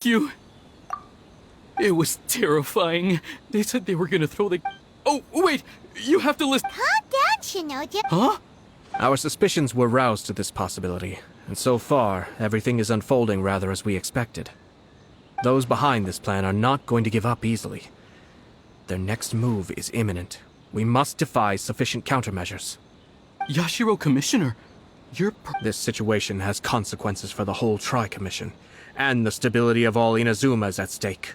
you. It was terrifying. They said they were gonna throw the... Oh, wait! You have to listen... Calm down, Shinoja. Huh? Our suspicions were roused to this possibility, and so far, everything is unfolding rather as we expected. Those behind this plan are not going to give up easily. Their next move is imminent. We must devise sufficient countermeasures. Yashiro Commissioner, you're... This situation has consequences for the whole Tri-Commission, and the stability of all Inazuma is at stake.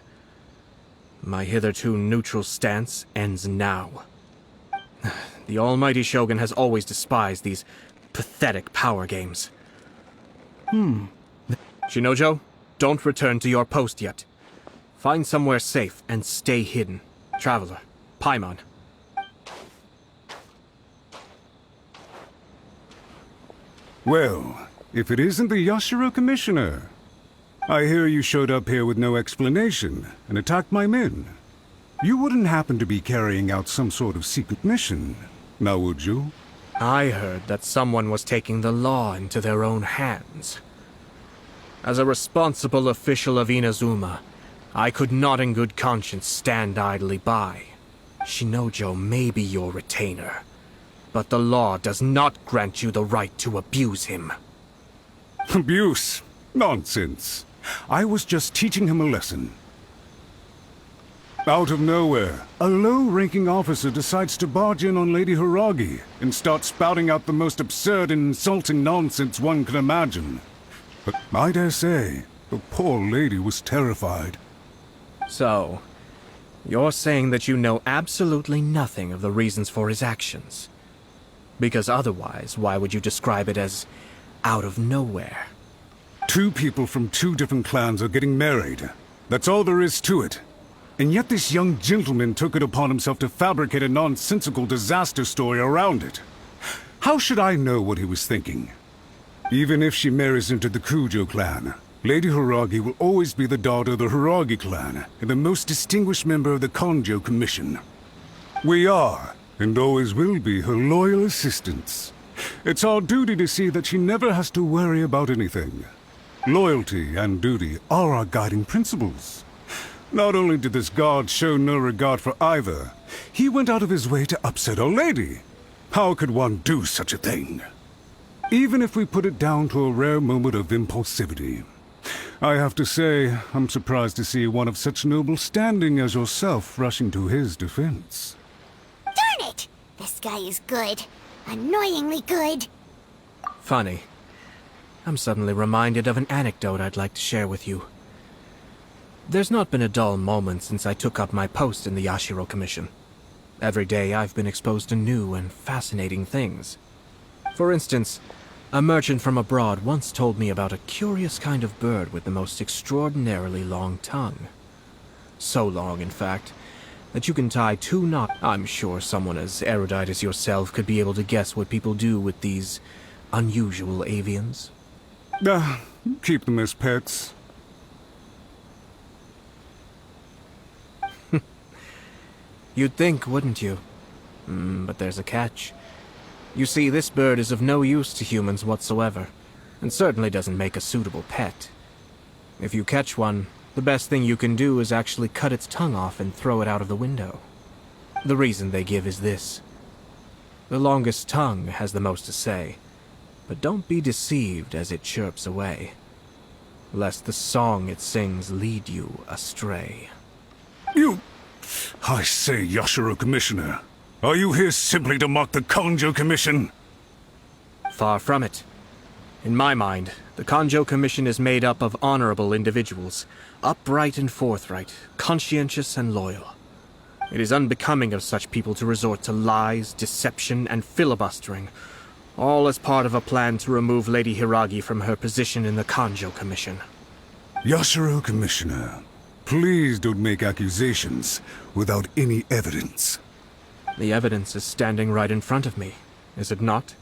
My hitherto neutral stance ends now. The almighty Shogun has always despised these pathetic power games. Shinojo, don't return to your post yet. Find somewhere safe and stay hidden. Traveler, Paimon. Well, if it isn't the Yashiro Commissioner. I hear you showed up here with no explanation and attacked my men. You wouldn't happen to be carrying out some sort of secret mission, now would you? I heard that someone was taking the law into their own hands. As a responsible official of Inazuma, I could not in good conscience stand idly by. Shinojo may be your retainer, but the law does not grant you the right to abuse him. Abuse? Nonsense. I was just teaching him a lesson. Out of nowhere, a low-ranking officer decides to barge in on Lady Hiragi and start spouting out the most absurd and insulting nonsense one can imagine. But I dare say, the poor lady was terrified. So, you're saying that you know absolutely nothing of the reasons for his actions? Because otherwise, why would you describe it as out of nowhere? Two people from two different clans are getting married. That's all there is to it. And yet this young gentleman took it upon himself to fabricate a nonsensical disaster story around it. How should I know what he was thinking? Even if she marries into the Kujo clan, Lady Hiragi will always be the daughter of the Hiragi clan and the most distinguished member of the Kanjo Commission. We are, and always will be, her loyal assistants. It's our duty to see that she never has to worry about anything. Loyalty and duty are our guiding principles. Not only did this guard show no regard for either, he went out of his way to upset our lady. How could one do such a thing? Even if we put it down to a rare moment of impulsivity. I have to say, I'm surprised to see one of such noble standing as yourself rushing to his defense. Darn it! This guy is good. Annoyingly good. Funny. I'm suddenly reminded of an anecdote I'd like to share with you. There's not been a dull moment since I took up my post in the Yashiro Commission. Every day I've been exposed to new and fascinating things. For instance, a merchant from abroad once told me about a curious kind of bird with the most extraordinarily long tongue. So long, in fact, that you can tie two knots. I'm sure someone as erudite as yourself could be able to guess what people do with these unusual avians. Keep them as pets. You'd think, wouldn't you? But there's a catch. You see, this bird is of no use to humans whatsoever, and certainly doesn't make a suitable pet. If you catch one, the best thing you can do is actually cut its tongue off and throw it out of the window. The reason they give is this. The longest tongue has the most to say, but don't be deceived as it chirps away, lest the song it sings lead you astray. I say, Yashiro Commissioner, are you here simply to mock the Kanjo Commission? Far from it. In my mind, the Kanjo Commission is made up of honorable individuals, upright and forthright, conscientious and loyal. It is unbecoming of such people to resort to lies, deception, and filibustering, all as part of a plan to remove Lady Hiragi from her position in the Kanjo Commission. Yashiro Commissioner, please don't make accusations without any evidence. The evidence is standing right in front of me, is it not?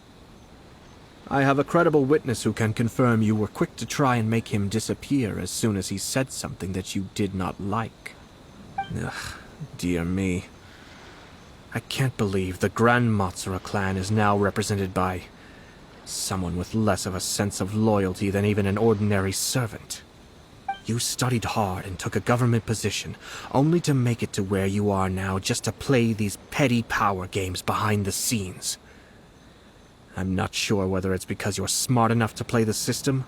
I have a credible witness who can confirm you were quick to try and make him disappear as soon as he said something that you did not like. Ugh, dear me. I can't believe the Grand Matsura clan is now represented by someone with less of a sense of loyalty than even an ordinary servant. You studied hard and took a government position, only to make it to where you are now just to play these petty power games behind the scenes. I'm not sure whether it's because you're smart enough to play the system,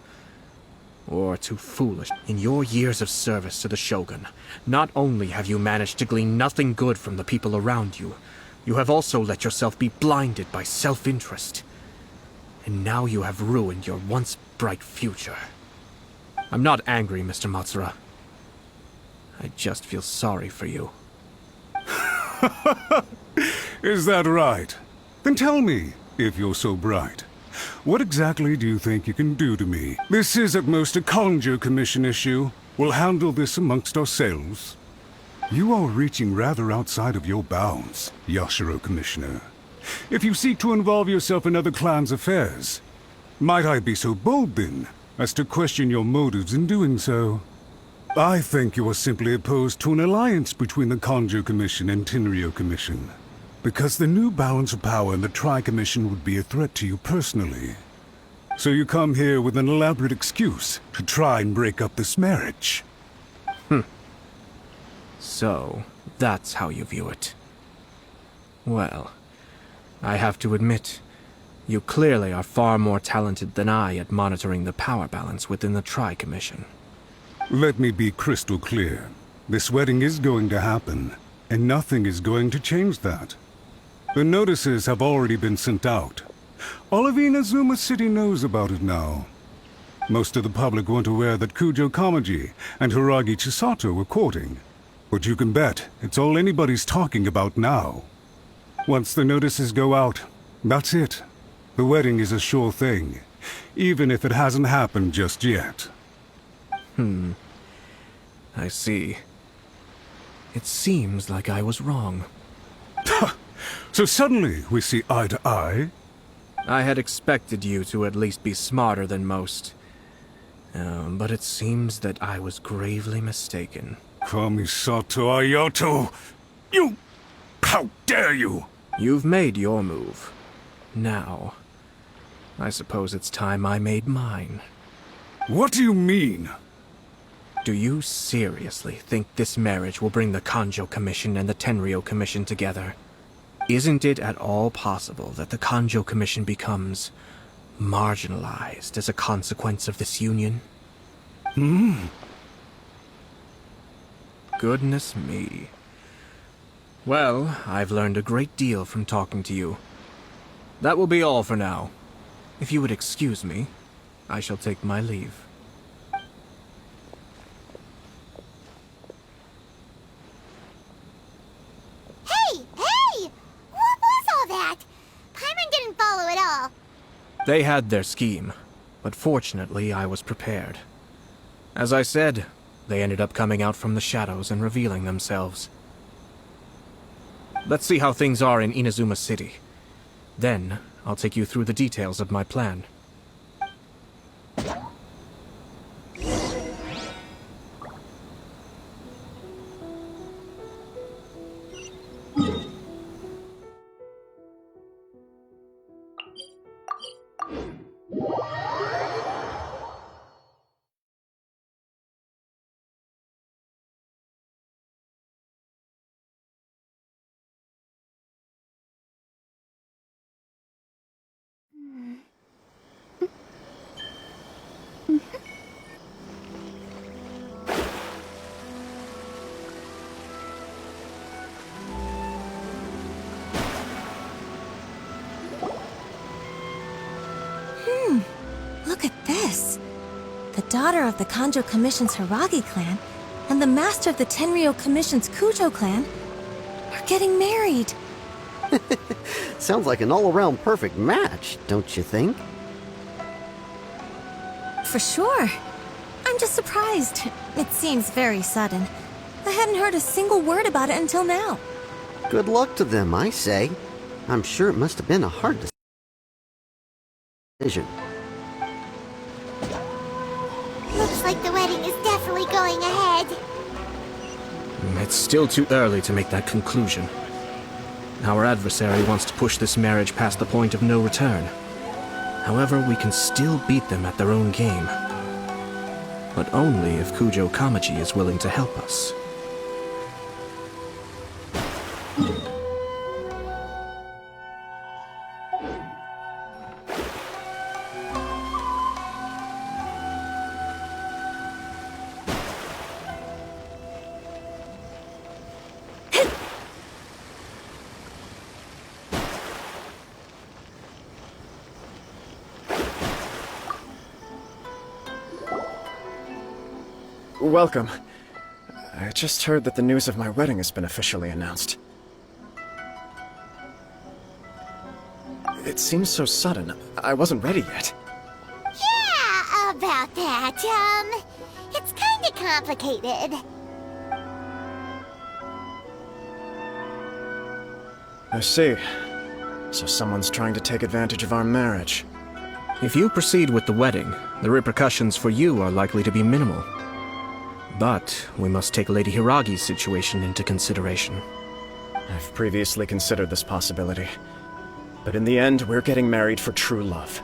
or too foolish. In your years of service to the Shogun, not only have you managed to glean nothing good from the people around you, you have also let yourself be blinded by self-interest. And now you have ruined your once bright future. I'm not angry, Mr. Matsura. I just feel sorry for you. Is that right? Then tell me, if you're so bright, what exactly do you think you can do to me? This is at most a Kanjo Commission issue. We'll handle this amongst ourselves. You are reaching rather outside of your bounds, Yashiro Commissioner. If you seek to involve yourself in other clans' affairs, might I be so bold then, as to question your motives in doing so? I think you are simply opposed to an alliance between the Kanjo Commission and Tenryo Commission, because the new balance of power in the Tri-Commission would be a threat to you personally. So you come here with an elaborate excuse to try and break up this marriage. So, that's how you view it. Well, I have to admit, you clearly are far more talented than I at monitoring the power balance within the Tri-Commission. Let me be crystal clear. This wedding is going to happen, and nothing is going to change that. The notices have already been sent out. All of Inazuma City knows about it now. Most of the public weren't aware that Kujo Kamaji and Hiragi Chisato were courting. But you can bet it's all anybody's talking about now. Once the notices go out, that's it. The wedding is a sure thing, even if it hasn't happened just yet. I see. It seems like I was wrong. So suddenly we see eye to eye? I had expected you to at least be smarter than most. But it seems that I was gravely mistaken. Kamisato Ayato! You! How dare you! You've made your move. Now, I suppose it's time I made mine. What do you mean? Do you seriously think this marriage will bring the Kanjo Commission and the Tenryo Commission together? Isn't it at all possible that the Kanjo Commission becomes marginalized as a consequence of this union? Goodness me. Well, I've learned a great deal from talking to you. That will be all for now. If you would excuse me, I shall take my leave. Hey! Hey! What was all that? Paimon didn't follow at all. They had their scheme, but fortunately I was prepared. As I said, they ended up coming out from the shadows and revealing themselves. Let's see how things are in Inazuma City. Then, I'll take you through the details of my plan. Look at this. The daughter of the Kanjo Commission's Hiragi clan and the master of the Tenryo Commission's Kujo clan are getting married. Sounds like an all-around perfect match, don't you think? For sure. I'm just surprised. It seems very sudden. I hadn't heard a single word about it until now. Good luck to them, I say. I'm sure it must have been a hard decision. Looks like the wedding is definitely going ahead. It's still too early to make that conclusion. Our adversary wants to push this marriage past the point of no return. However, we can still beat them at their own game. but only if Kujo Kamachi is willing to help us. Welcome. I just heard that the news of my wedding has been officially announced. It seems so sudden. I wasn't ready yet. Yeah, about that. It's kinda complicated. I see. So someone's trying to take advantage of our marriage. If you proceed with the wedding, the repercussions for you are likely to be minimal. But we must take Lady Hiragi's situation into consideration. I've previously considered this possibility. But in the end, we're getting married for true love.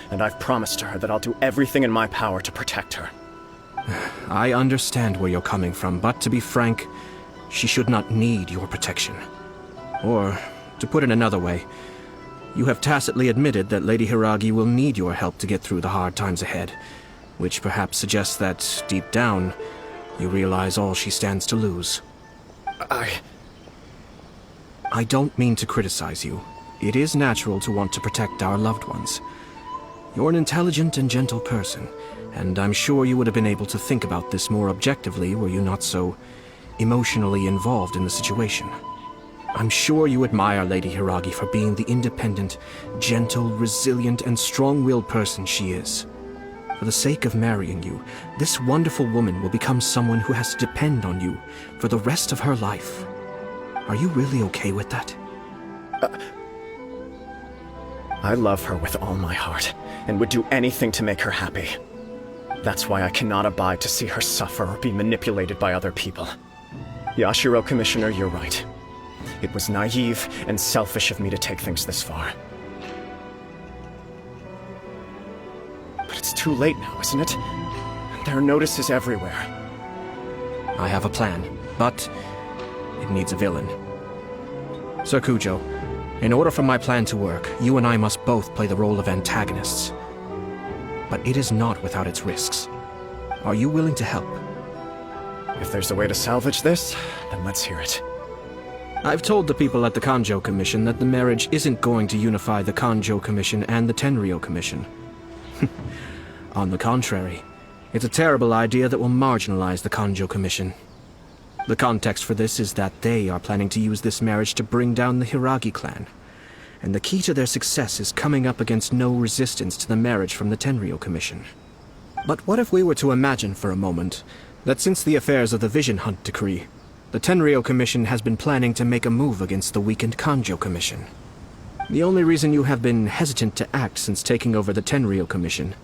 And I've promised her that I'll do everything in my power to protect her. I understand where you're coming from, but to be frank, she should not need your protection. Or, to put it another way, you have tacitly admitted that Lady Hiragi will need your help to get through the hard times ahead, which perhaps suggests that, deep down, you realize all she stands to lose. I don't mean to criticize you. It is natural to want to protect our loved ones. You're an intelligent and gentle person, and I'm sure you would have been able to think about this more objectively were you not so emotionally involved in the situation. I'm sure you admire Lady Hiragi for being the independent, gentle, resilient, and strong-willed person she is. For the sake of marrying you, this wonderful woman will become someone who has to depend on you for the rest of her life. Are you really okay with that? I love her with all my heart, and would do anything to make her happy. That's why I cannot abide to see her suffer or be manipulated by other people. Yashiro Commissioner, you're right. It was naive and selfish of me to take things this far. But it's too late now, isn't it? There are notices everywhere. I have a plan, but it needs a villain. Sir Kujo, in order for my plan to work, you and I must both play the role of antagonists. But it is not without its risks. Are you willing to help? If there's a way to salvage this, then let's hear it. I've told the people at the Kanjo Commission that the marriage isn't going to unify the Kanjo Commission and the Tenryou Commission. On the contrary, it's a terrible idea that will marginalize the Kanjo Commission. The context for this is that they are planning to use this marriage to bring down the Hiragi clan. And the key to their success is coming up against no resistance to the marriage from the Tenryou Commission. But what if we were to imagine for a moment that since the affairs of the Vision Hunt Decree, the Tenryou Commission has been planning to make a move against the weakened Kanjo Commission? The only reason you have been hesitant to act since taking over the Tenryou Commission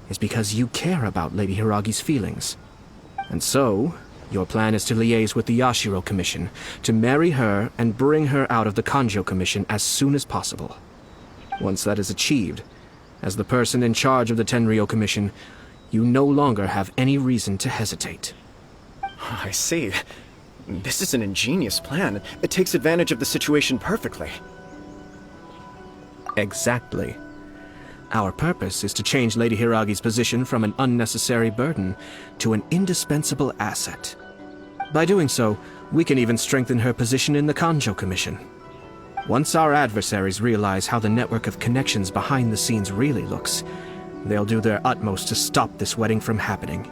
is because you care about Lady Hiragi's feelings. And so, your plan is to liaise with the Yashiro Commission, to marry her and bring her out of the Kanjo Commission as soon as possible. Once that is achieved, as the person in charge of the Tenryou Commission, you no longer have any reason to hesitate. I see. This is an ingenious plan. It takes advantage of the situation perfectly. Exactly. Our purpose is to change Lady Hiragi's position from an unnecessary burden to an indispensable asset. By doing so, we can even strengthen her position in the Kanjo Commission. Once our adversaries realize how the network of connections behind the scenes really looks, they'll do their utmost to stop this wedding from happening.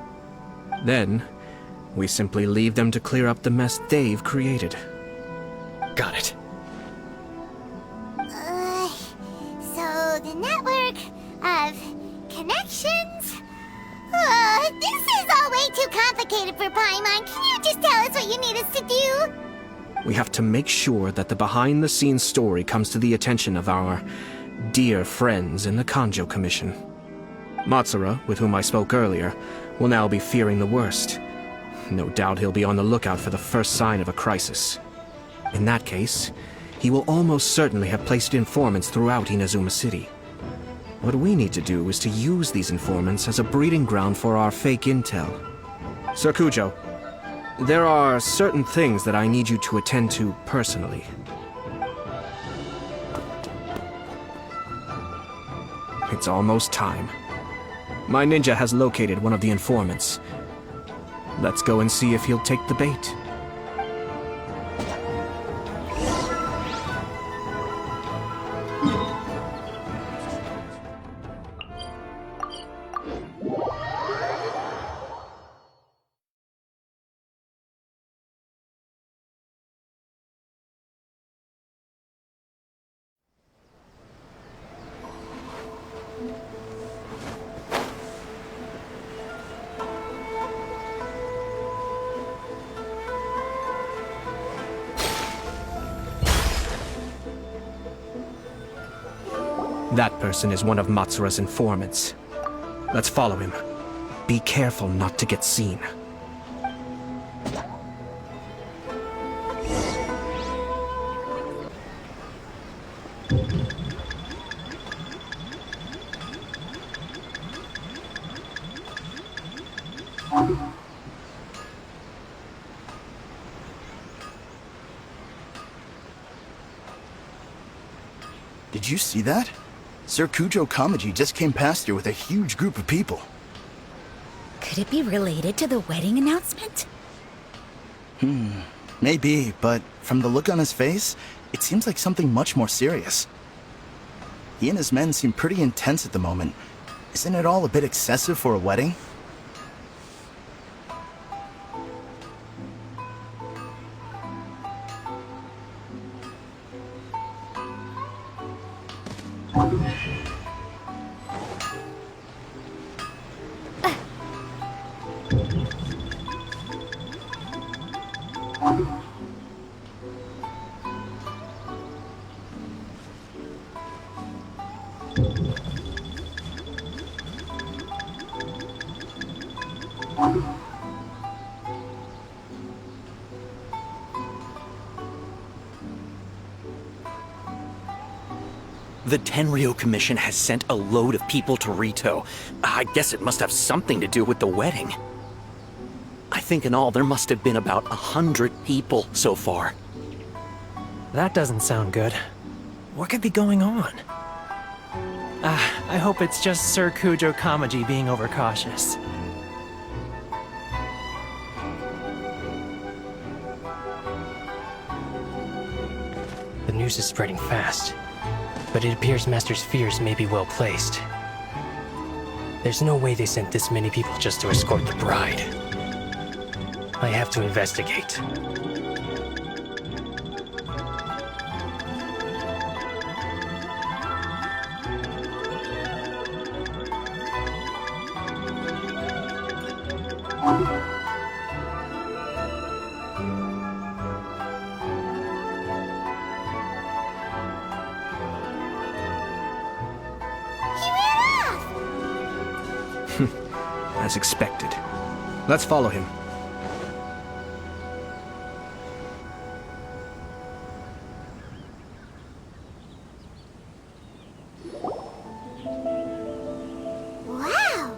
Then, we simply leave them to clear up the mess they've created. Got it. So the network of connections? This is all way too complicated for Paimon. Can you just tell us what you need us to do? We have to make sure that the behind-the-scenes story comes to the attention of our dear friends in the Kanjo Commission. Matsura, with whom I spoke earlier, will now be fearing the worst. No doubt he'll be on the lookout for the first sign of a crisis. In that case, he will almost certainly have placed informants throughout Inazuma City. What we need to do is to use these informants as a breeding ground for our fake intel. Sir Kujo, there are certain things that I need you to attend to personally. It's almost time. My ninja has located one of the informants. Let's go and see if he'll take the bait. That person is one of Matsura's informants. Let's follow him. Be careful not to get seen. Did you see that? Sir Kujo Kamaji just came past here with a huge group of people. Could it be related to the wedding announcement? Maybe, but from the look on his face, it seems like something much more serious. He and his men seem pretty intense at the moment. Isn't it all a bit excessive for a wedding? The Tenryo Commission has sent a load of people to Rito. I guess it must have something to do with the wedding. I think in all there must have been about 100 people so far. That doesn't sound good. What could be going on? I hope it's just Sir Kujo Kamaji being overcautious. The news is spreading fast, but it appears Master's fears may be well placed. There's no way they sent this many people just to escort the bride. I have to investigate. As expected. Let's follow him. Wow!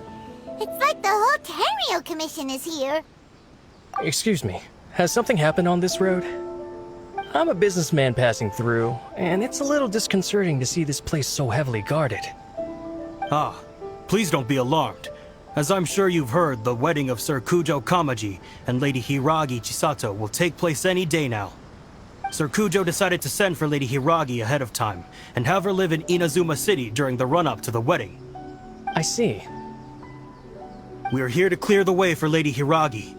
It's like the whole Tenryo Commission is here. Excuse me, has something happened on this road? I'm a businessman passing through, and it's a little disconcerting to see this place so heavily guarded. Ah, please don't be alarmed. As I'm sure you've heard, the wedding of Sir Kujo Kamaji and Lady Hiragi Chisato will take place any day now. Sir Kujo decided to send for Lady Hiragi ahead of time, and have her live in Inazuma City during the run-up to the wedding. I see. We are here to clear the way for Lady Hiragi.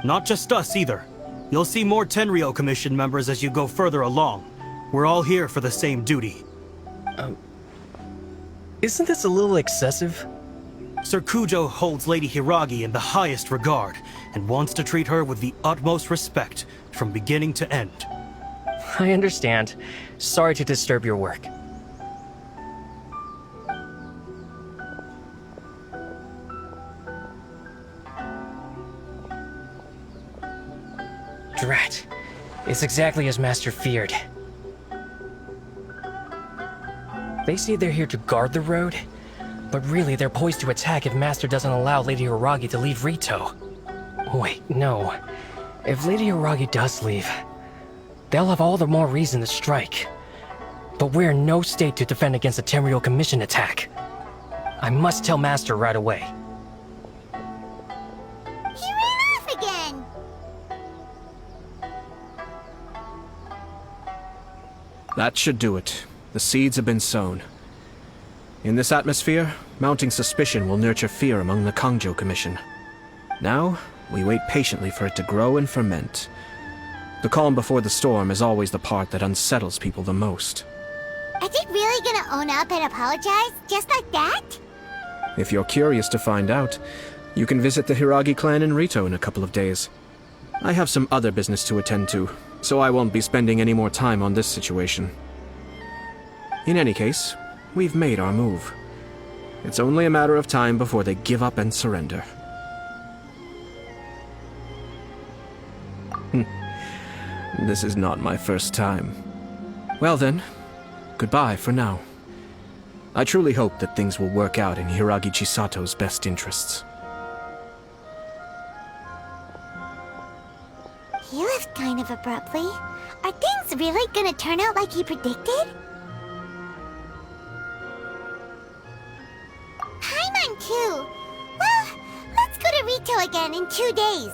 Not just us either. You'll see more Tenryo Commission members as you go further along. We're all here for the same duty. Isn't this a little excessive? Sir Kujo holds Lady Hiragi in the highest regard, and wants to treat her with the utmost respect, from beginning to end. I understand. Sorry to disturb your work. Drat. It's exactly as Master feared. They say they're here to guard the road, But really, they're poised to attack if Master doesn't allow Lady Hiragi to leave Rito. Wait, no. If Lady Hiragi does leave, they'll have all the more reason to strike. But we're in no state to defend against a Tenryou Commission attack. I must tell Master right away. He ran off again! That should do it. The seeds have been sown. In this atmosphere, mounting suspicion will nurture fear among the Kangjo Commission. Now, we wait patiently for it to grow and ferment. The calm before the storm is always the part that unsettles people the most. Are they really gonna own up and apologize? Just like that? If you're curious to find out, you can visit the Hiragi clan in Rito in a couple of days. I have some other business to attend to, so I won't be spending any more time on this situation. In any case, we've made our move. It's only a matter of time before they give up and surrender. This is not my first time. Well then, goodbye for now. I truly hope that things will work out in Hiragi Chisato's best interests. He left kind of abruptly. Are things really gonna turn out like he predicted? Paimon too. Well, let's go to Rito again in 2 days.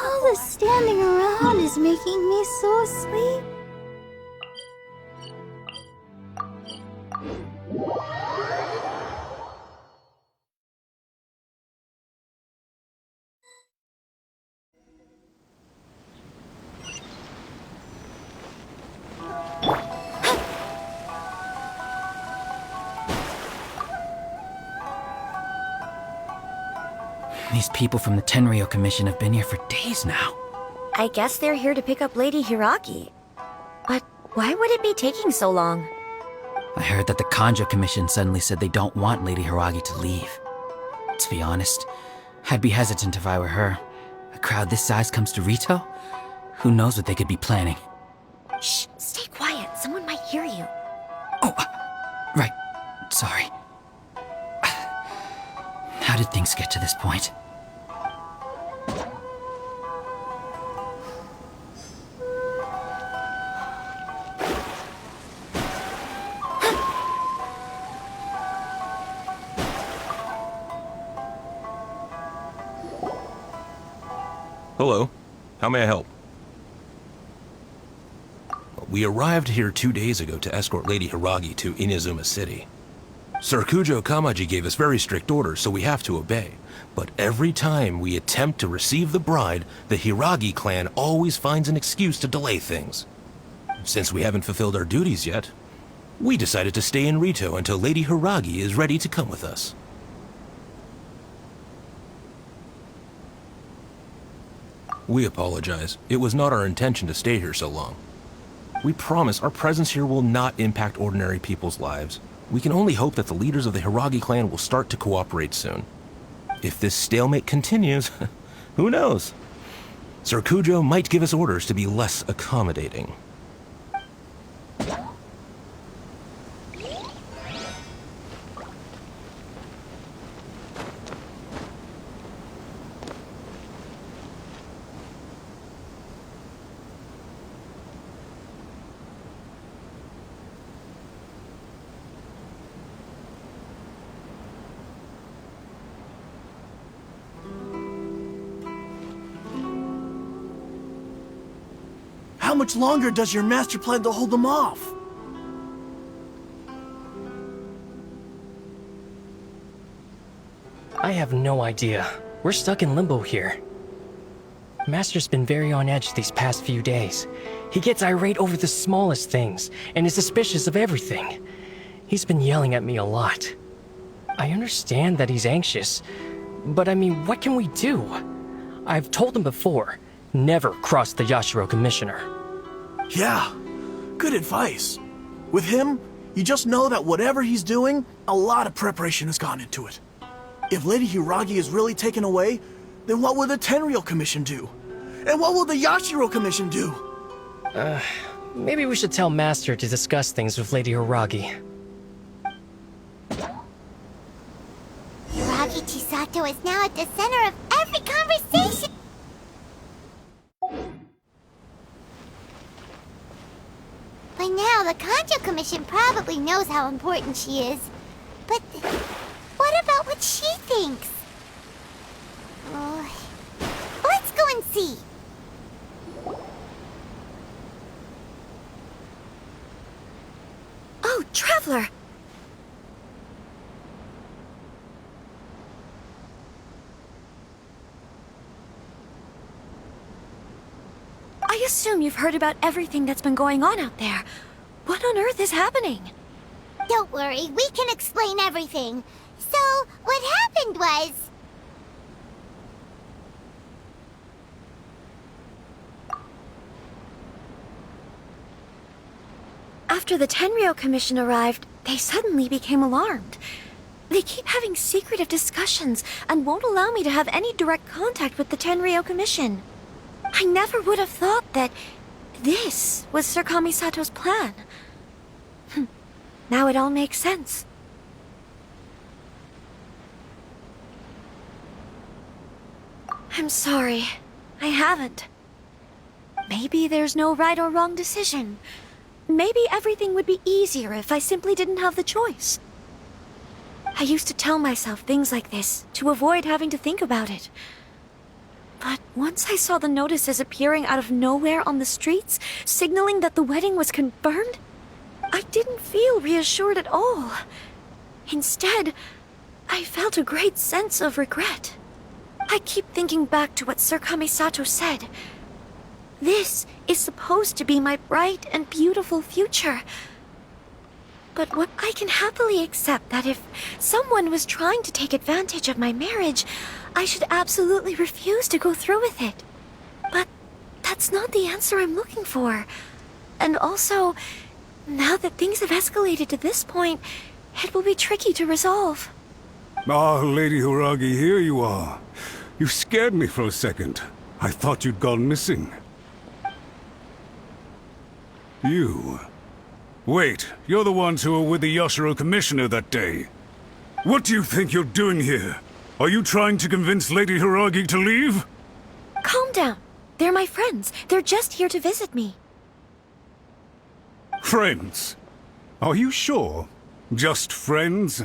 All this standing around is making me so sleepy. These people from the Tenryou Commission have been here for days now. I guess they're here to pick up Lady Hiragi. But why would it be taking so long? I heard that the Kangjo Commission suddenly said they don't want Lady Hiragi to leave. To be honest, I'd be hesitant if I were her. A crowd this size comes to Rito? Who knows what they could be planning? Shh, stay quiet. Someone might hear you. Oh, right. Sorry. How did things get to this point? Hello. How may I help? We arrived here 2 days ago to escort Lady Hiragi to Inazuma City. Sir Kujo Kamaji gave us very strict orders, so we have to obey. But every time we attempt to receive the bride, the Hiragi clan always finds an excuse to delay things. Since we haven't fulfilled our duties yet, we decided to stay in Rito until Lady Hiragi is ready to come with us. We apologize. It was not our intention to stay here so long. We promise our presence here will not impact ordinary people's lives. We can only hope that the leaders of the Hiragi clan will start to cooperate soon. If this stalemate continues, who knows? Sir Kujo might give us orders to be less accommodating. how much longer does your master plan to hold them off? I have no idea. We're stuck in limbo here. Master's been very on edge these past few days. He gets irate over the smallest things, and is suspicious of everything. He's been yelling at me a lot. I understand that he's anxious, but I mean, what can we do? I've told him before, never cross the Yashiro Commissioner. Yeah, good advice. With him, you just know that whatever he's doing, a lot of preparation has gone into it. If Lady Hiragi is really taken away, then what will the Tenryou Commission do? And what will the Yashiro Commission do? Maybe we should tell Master to discuss things with Lady Hiragi. Hiragi Chisato is now at the center of every conversation! By now, the Kanjo Commission probably knows how important she is. But what about what she thinks? Let's go and see. Oh, Traveler! I assume you've heard about everything that's been going on out there. What on earth is happening? Don't worry, we can explain everything. So, what happened was... After the Tenryou Commission arrived, they suddenly became alarmed. They keep having secretive discussions and won't allow me to have any direct contact with the Tenryou Commission. I never would have thought that this was Sir Kamisato's plan. Now it all makes sense. I'm sorry. I haven't. Maybe there's no right or wrong decision. Maybe everything would be easier if I simply didn't have the choice. I used to tell myself things like this to avoid having to think about it. But once I saw the notices appearing out of nowhere on the streets, signaling that the wedding was confirmed, I didn't feel reassured at all. Instead, I felt a great sense of regret. I keep thinking back to what Sir Kamisato said. This is supposed to be my bright and beautiful future. But what I can happily accept that if someone was trying to take advantage of my marriage, I should absolutely refuse to go through with it. But that's not the answer I'm looking for. And also, now that things have escalated to this point, it will be tricky to resolve. Ah, Lady Hiragi, here you are. You scared me for a second. I thought you'd gone missing. You... Wait, you're the ones who were with the Yashiro Commissioner that day. What do you think you're doing here? Are you trying to convince Lady Hiragi to leave? Calm down. They're my friends. They're just here to visit me. Friends? Are you sure? Just friends?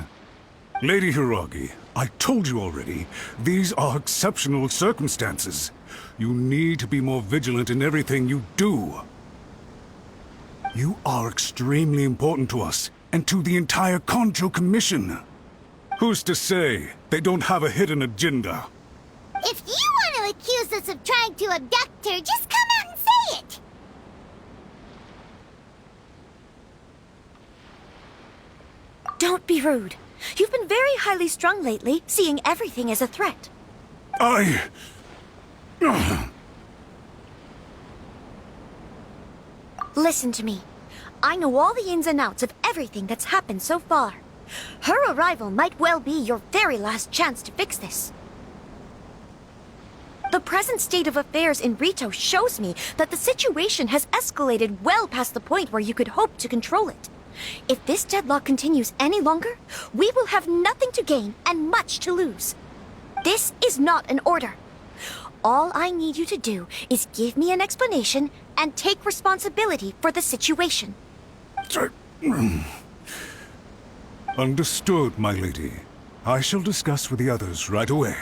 Lady Hiragi, I told you already, these are exceptional circumstances. You need to be more vigilant in everything you do. You are extremely important to us, and to the entire Kanjo Commission. Who's to say they don't have a hidden agenda? If you want to accuse us of trying to abduct her, just come out and say it! Don't be rude. You've been very highly strung lately, seeing everything as a threat. Listen to me. I know all the ins and outs of everything that's happened so far. Her arrival might well be your very last chance to fix this. The present state of affairs in Rito shows me that the situation has escalated well past the point where you could hope to control it. If this deadlock continues any longer, we will have nothing to gain and much to lose. This is not an order. All I need you to do is give me an explanation and take responsibility for the situation. Understood, my lady. I shall discuss with the others right away.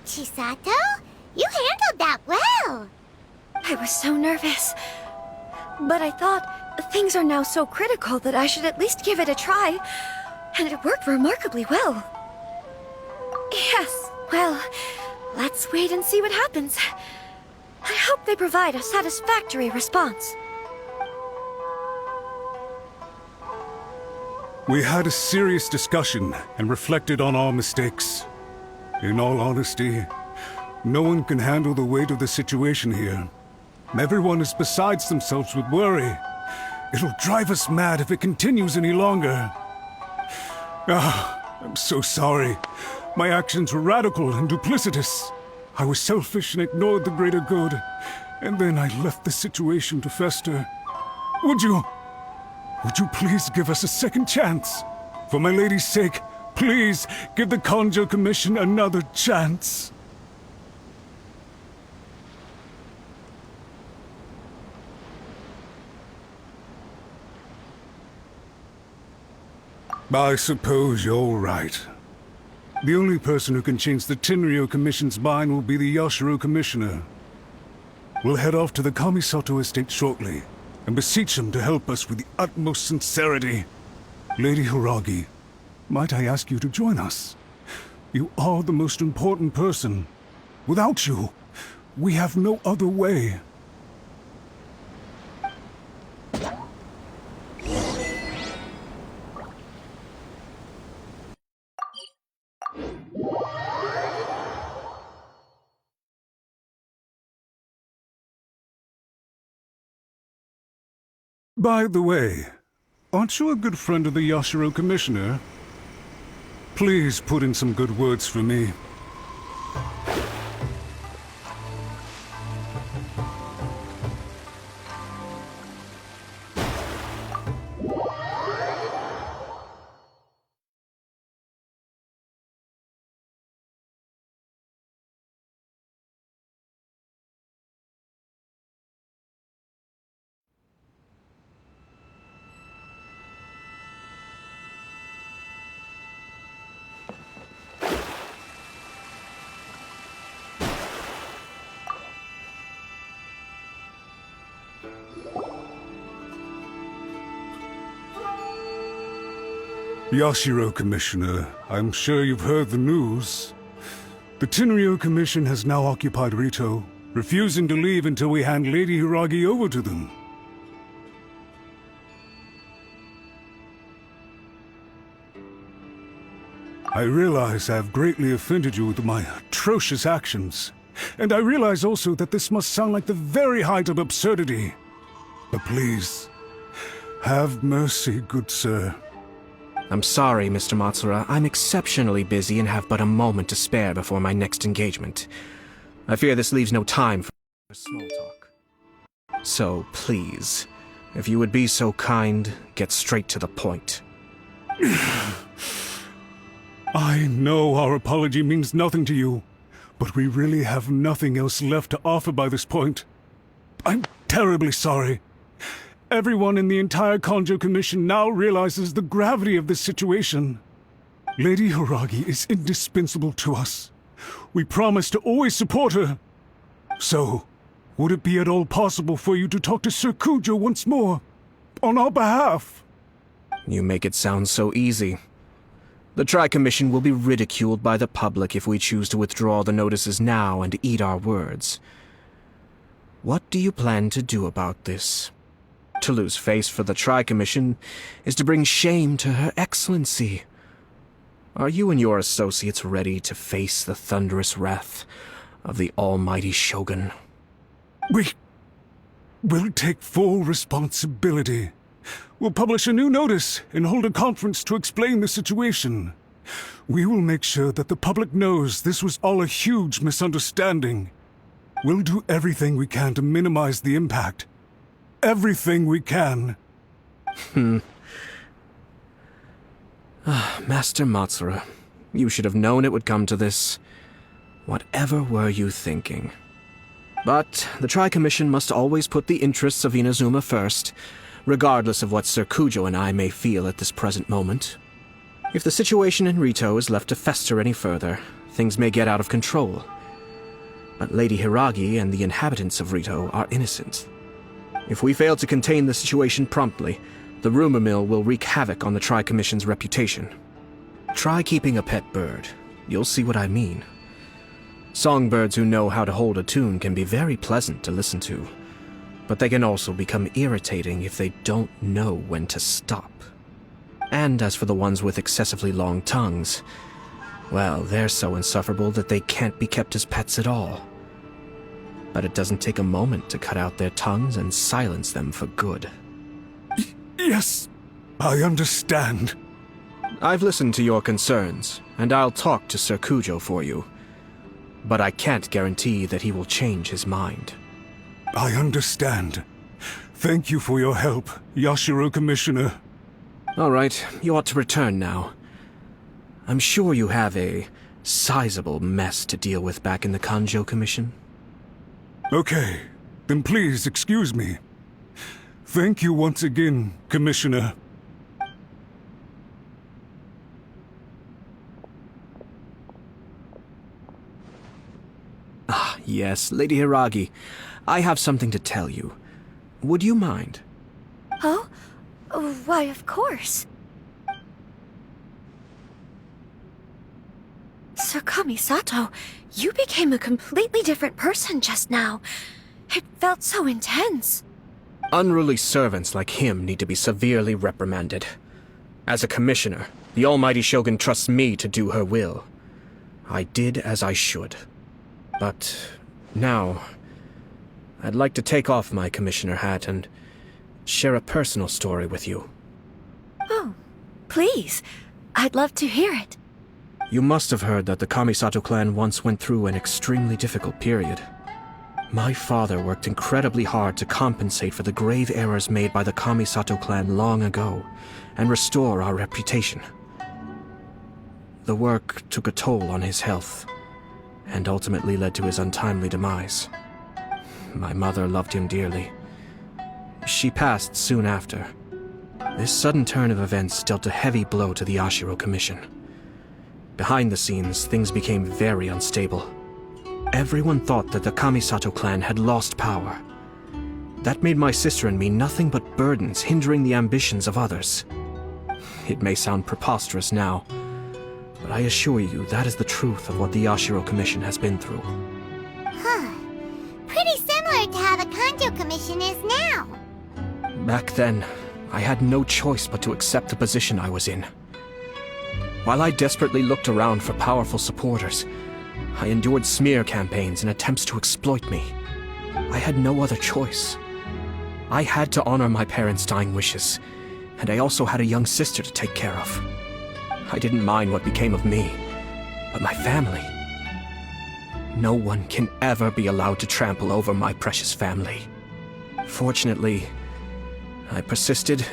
Chisato, you handled that well. I was so nervous. But I thought things are now so critical that I should at least give it a try. And it worked remarkably well. Yes, well, let's wait and see what happens. I hope they provide a satisfactory response. We had a serious discussion and reflected on our mistakes. In all honesty, no one can handle the weight of the situation here. Everyone is besides themselves with worry. It'll drive us mad if it continues any longer. I'm so sorry. My actions were radical and duplicitous. I was selfish and ignored the greater good. And then I left the situation to fester. Would you please give us a second chance? For my lady's sake, please give the Kanjo Commission another chance. I suppose you're right. The only person who can change the Tenryo Commission's mind will be the Yashiro Commissioner. We'll head off to the Kamisato estate shortly and beseech him to help us with the utmost sincerity. Lady Hiragi, might I ask you to join us? You are the most important person. Without you, we have no other way. By the way, aren't you a good friend of the Yashiro Commissioner? Please put in some good words for me. Yashiro Commissioner, I'm sure you've heard the news. The Tenryo Commission has now occupied Rito, refusing to leave until we hand Lady Hiragi over to them. I realize I have greatly offended you with my atrocious actions, and I realize also that this must sound like the very height of absurdity. But please, have mercy, good sir. I'm sorry, Mr. Matsura. I'm exceptionally busy and have but a moment to spare before my next engagement. I fear this leaves no time for small talk. So, please, if you would be so kind, get straight to the point. I know our apology means nothing to you, but we really have nothing else left to offer by this point. I'm terribly sorry. Everyone in the entire Kanjo Commission now realizes the gravity of this situation. Lady Hiragi is indispensable to us. We promise to always support her. So, would it be at all possible for you to talk to Sir Kujo once more, on our behalf? You make it sound so easy. The Tri-Commission will be ridiculed by the public if we choose to withdraw the notices now and eat our words. What do you plan to do about this? To lose face for the Tri-Commission is to bring shame to Her Excellency. Are you and your associates ready to face the thunderous wrath of the almighty Shogun? We'll take full responsibility. We'll publish a new notice and hold a conference to explain the situation. We will make sure that the public knows this was all a huge misunderstanding. We'll do everything we can to minimize the impact. Everything we can. Master Matsura, you should have known it would come to this. Whatever were you thinking? But the Tri-Commission must always put the interests of Inazuma first, regardless of what Sir Kujo and I may feel at this present moment. If the situation in Rito is left to fester any further, things may get out of control, But Lady Hiragi and the inhabitants of Rito are innocent. If we fail to contain the situation promptly, the rumor mill will wreak havoc on the Tri-Commission's reputation. Try keeping a pet bird. You'll see what I mean. Songbirds who know how to hold a tune can be very pleasant to listen to, but they can also become irritating if they don't know when to stop. And as for the ones with excessively long tongues, well, they're so insufferable that they can't be kept as pets at all. But it doesn't take a moment to cut out their tongues and silence them for good. Yes, I understand. I've listened to your concerns, and I'll talk to Sir Kujo for you. But I can't guarantee that he will change his mind. I understand. Thank you for your help, Yashiro Commissioner. All right, you ought to return now. I'm sure you have a sizable mess to deal with back in the Kanjo Commission. Okay, then please excuse me. Thank you once again, Commissioner. Ah, yes, Lady Hiragi. I have something to tell you. Would you mind? Oh? Why, of course. Sir Kamisato, you became a completely different person just now. It felt so intense. Unruly servants like him need to be severely reprimanded. As a commissioner, the Almighty Shogun trusts me to do her will. I did as I should. But now, I'd like to take off my commissioner hat and share a personal story with you. Oh, please. I'd love to hear it. You must have heard that the Kamisato clan once went through an extremely difficult period. My father worked incredibly hard to compensate for the grave errors made by the Kamisato clan long ago, and restore our reputation. The work took a toll on his health, and ultimately led to his untimely demise. My mother loved him dearly. She passed soon after. This sudden turn of events dealt a heavy blow to the Yashiro Commission. Behind the scenes, things became very unstable. Everyone thought that the Kamisato clan had lost power. That made my sister and me nothing but burdens hindering the ambitions of others. It may sound preposterous now, but I assure you that is the truth of what the Yashiro Commission has been through. Huh. Pretty similar to how the Kanjo Commission is now. Back then, I had no choice but to accept the position I was in. While I desperately looked around for powerful supporters, I endured smear campaigns and attempts to exploit me. I had no other choice. I had to honor my parents' dying wishes, and I also had a young sister to take care of. I didn't mind what became of me, but my family. No one can ever be allowed to trample over my precious family. Fortunately, I persisted,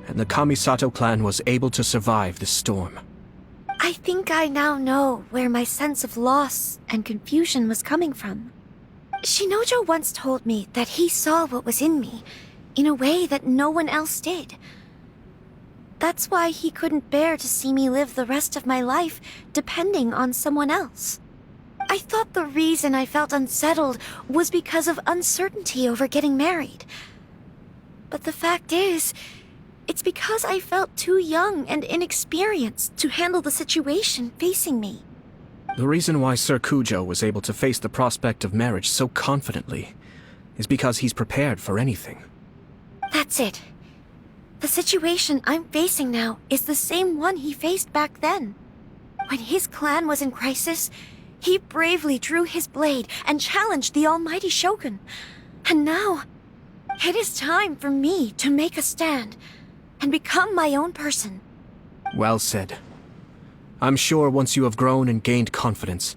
and the Kamisato clan was able to survive this storm. I think I now know where my sense of loss and confusion was coming from. Shinojo once told me that he saw what was in me, in a way that no one else did. That's why he couldn't bear to see me live the rest of my life depending on someone else. I thought the reason I felt unsettled was because of uncertainty over getting married. But the fact is, it's because I felt too young and inexperienced to handle the situation facing me. The reason why Sir Kujo was able to face the prospect of marriage so confidently is because he's prepared for anything. That's it. The situation I'm facing now is the same one he faced back then. When his clan was in crisis, he bravely drew his blade and challenged the Almighty Shogun. And now, it is time for me to make a stand and become my own person. Well said. I'm sure once you have grown and gained confidence,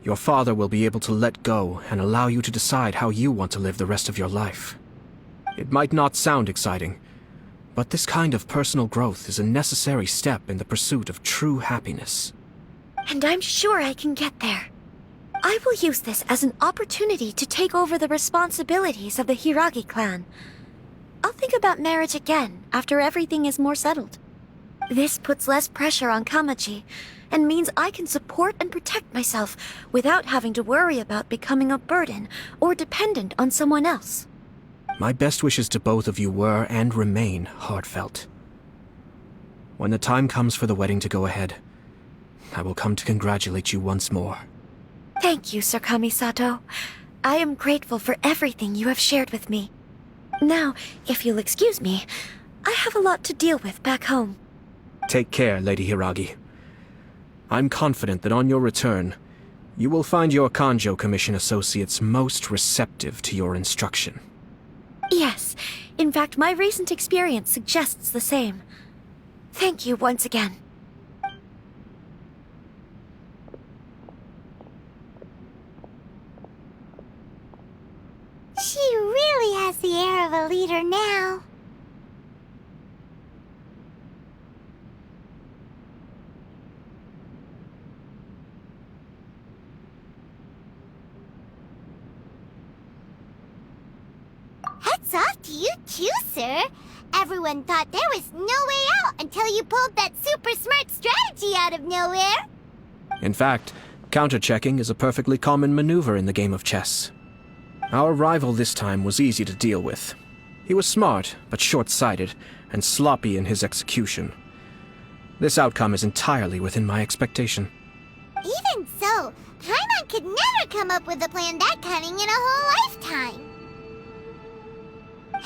your father will be able to let go and allow you to decide how you want to live the rest of your life. It might not sound exciting, but this kind of personal growth is a necessary step in the pursuit of true happiness. And I'm sure I can get there. I will use this as an opportunity to take over the responsibilities of the Hiragi clan. I'll think about marriage again after everything is more settled. This puts less pressure on Kamaji, and means I can support and protect myself without having to worry about becoming a burden or dependent on someone else. My best wishes to both of you were and remain heartfelt. When the time comes for the wedding to go ahead, I will come to congratulate you once more. Thank you, Sir Kamisato. I am grateful for everything you have shared with me. Now, if you'll excuse me, I have a lot to deal with back home. Take care, Lady Hiragi. I'm confident that on your return, you will find your Kanjo Commission associates most receptive to your instruction. Yes, in fact, my recent experience suggests the same. Thank you once again. She really has the air of a leader now. Hats off to you too, sir. Everyone thought there was no way out until you pulled that super smart strategy out of nowhere. In fact, counter-checking is a perfectly common maneuver in the game of chess. Our rival this time was easy to deal with. He was smart, but short-sighted, and sloppy in his execution. This outcome is entirely within my expectation. Even so, Paimon could never come up with a plan that cunning in a whole lifetime.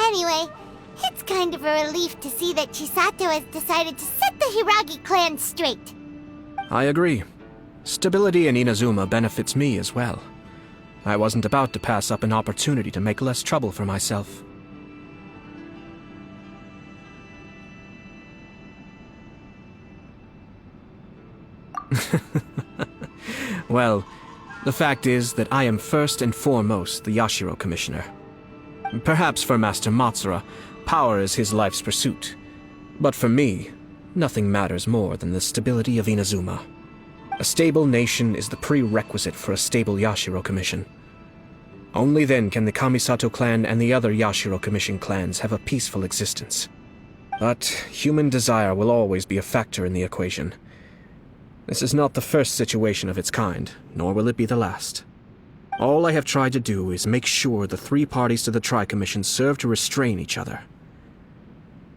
Anyway, it's kind of a relief to see that Chisato has decided to set the Hiragi clan straight. I agree. Stability in Inazuma benefits me as well. I wasn't about to pass up an opportunity to make less trouble for myself. Well, the fact is that I am first and foremost the Yashiro Commissioner. Perhaps for Master Matsura, power is his life's pursuit. But for me, nothing matters more than the stability of Inazuma. A stable nation is the prerequisite for a stable Yashiro Commission. Only then can the Kamisato clan and the other Yashiro Commission clans have a peaceful existence. But human desire will always be a factor in the equation. This is not the first situation of its kind, nor will it be the last. All I have tried to do is make sure the three parties to the Tri-Commission serve to restrain each other.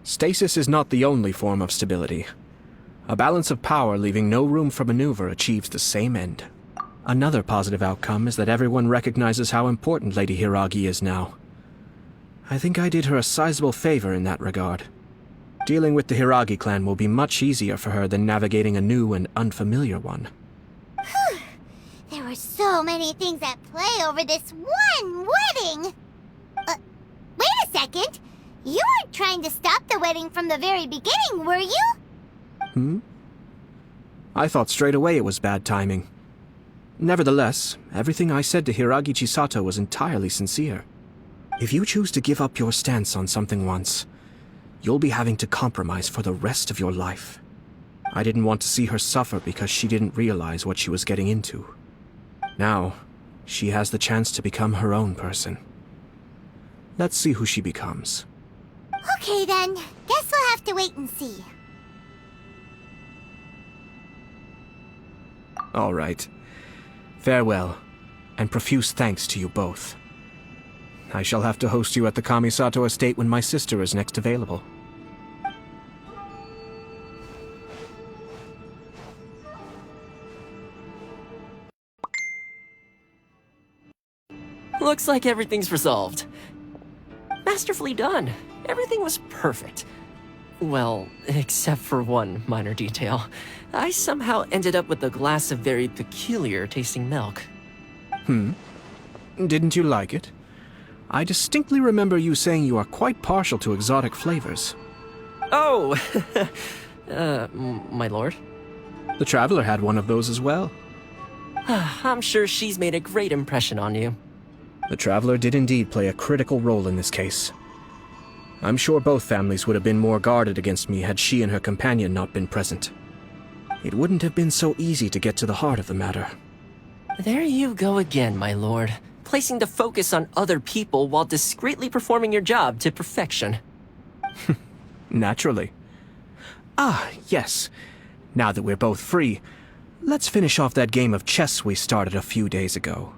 Stasis is not the only form of stability. A balance of power leaving no room for maneuver achieves the same end. Another positive outcome is that everyone recognizes how important Lady Hiragi is now. I think I did her a sizable favor in that regard. Dealing with the Hiragi clan will be much easier for her than navigating a new and unfamiliar one. Whew. There were so many things at play over this one wedding! Wait a second! You weren't trying to stop the wedding from the very beginning, were you? I thought straight away it was bad timing. Nevertheless, everything I said to Hiragi Chisato was entirely sincere. If you choose to give up your stance on something once, you'll be having to compromise for the rest of your life. I didn't want to see her suffer because she didn't realize what she was getting into. Now, she has the chance to become her own person. Let's see who she becomes. Okay then, guess we'll have to wait and see. All right. Farewell, and profuse thanks to you both. I shall have to host you at the Kamisato estate when my sister is next available. Looks like everything's resolved. Masterfully done. Everything was perfect. Well, except for one minor detail. I somehow ended up with a glass of very peculiar tasting milk. Didn't you like it? I distinctly remember you saying you are quite partial to exotic flavors. Oh! My lord? The Traveler had one of those as well. I'm sure she's made a great impression on you. The Traveler did indeed play a critical role in this case. I'm sure both families would have been more guarded against me had she and her companion not been present. It wouldn't have been so easy to get to the heart of the matter. There you go again, my lord. Placing the focus on other people while discreetly performing your job to perfection. Naturally. Ah, yes. Now that we're both free, Let's finish off that game of chess we started a few days ago.